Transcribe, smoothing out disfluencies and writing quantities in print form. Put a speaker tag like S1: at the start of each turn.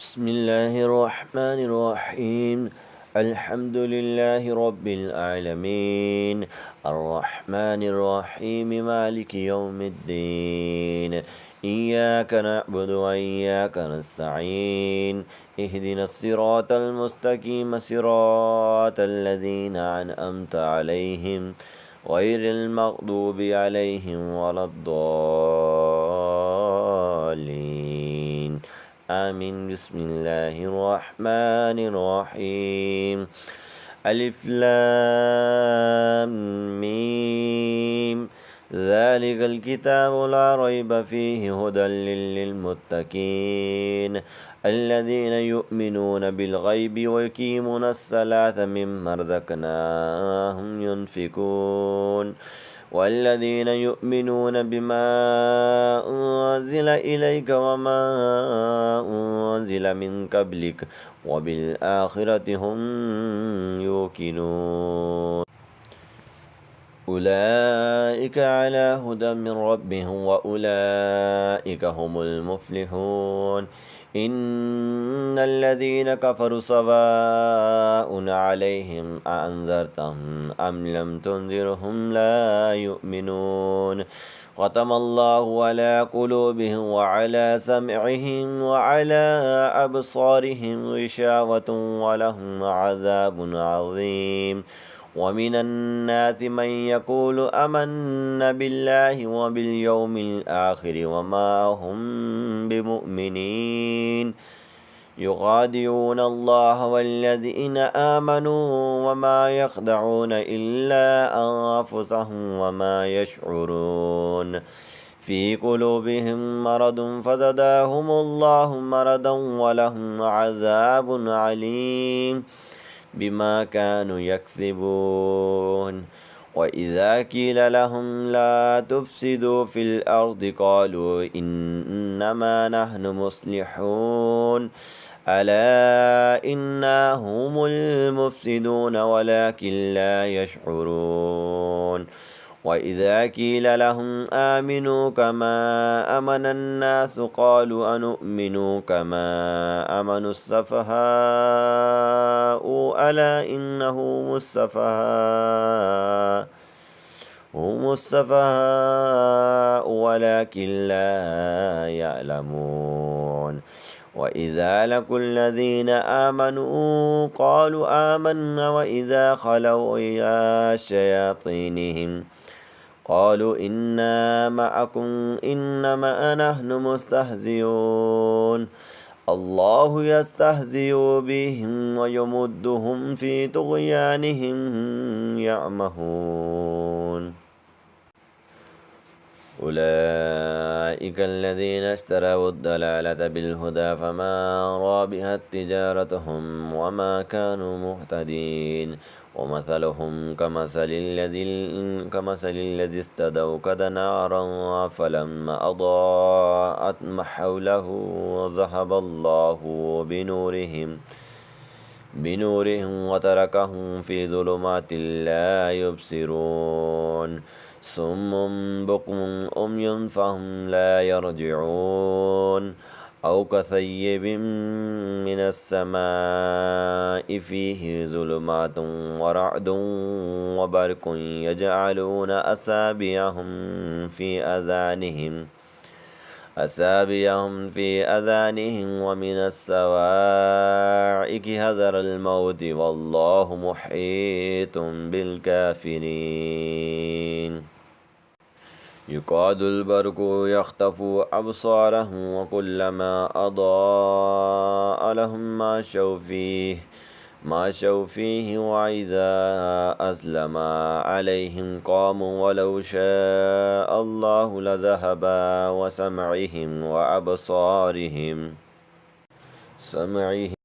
S1: بسم الله الرحمن الرحيم. الحمد لله رب العالمين، الرحمن الرحيم، مالك يوم الدين. إياك نعبد وإياك نستعين. اهدنا الصراط المستقيم، صراط الذين أنعمت عليهم غير المغضوب عليهم ولا الضالين. آمين. بسم الله الرحمن الرحيم. ألف لام ميم. ذلك الكتاب لا ريب فيه هدى للمتقين الذين يؤمنون بالغيب ويقيمون الصلاة مما رزقناهم ينفقون والذين يؤمنون بما أنزل إليك وما أنزل من قبلك وبالآخرة هم يوقنون. أولئك على هدى من ربهم وأولئك هم المفلحون. إن الذين كفروا سواء عليهم أأنذرتهم أم لم تنذرهم لا يؤمنون. ختم الله على قلوبهم وعلى سمعهم وعلى أبصارهم غشاوة ولهم عذاب عظيم. ومن الناس من يقول آمنا بالله وباليوم الآخر وما هم بمؤمنين. يخادعون الله والذين آمنوا وما يخدعون إلا أنفسهم وما يشعرون. في قلوبهم مرض فزادهم الله مرضا ولهم عذاب عليم بما كانوا يكذبون. وإذا قيل لهم لا تفسدوا في الأرض قالوا إنما نحن مصلحون ألا إنهم المفسدون ولكن لا يشعرون. وإذا قيل لهم آمنوا كما آمن الناس قالوا أنؤمن كما آمن السفهاء ألا إنهم السفهاء ولكن لا يعلمون. وإذا لقوا الذين آمنوا قالوا آمنا وإذا خلوا إلى شياطينهم قالوا إنا معكم إنما نحن مستهزئون. الله يستهزئ بهم ويمدهم في طغيانهم يعمهون. أولئك الذين اشتروا الضلالة بالهدى فما رابحت تجارتهم وما كانوا مهتدين. ومثلهم كمثل الذي استوقد نارا فلما أضاءت ما حوله ذهب الله بنورهم وتركهم في ظلمات لا يبصرون. صم بكم عمي فهم لا يرجعون. أو كثيب من السماء فيه ظلمات ورعد وبرق يجعلون أصابعهم في أذانهم ومن الصواعق حذر الموت والله محيط بالكافرين. يكاد البرق يخطف أبصارهم وكلما أضاء لهم ما شوا فيه وإذا أسلم عليهم قاموا ولو شاء الله لذهب وسمعهم وأبصارهم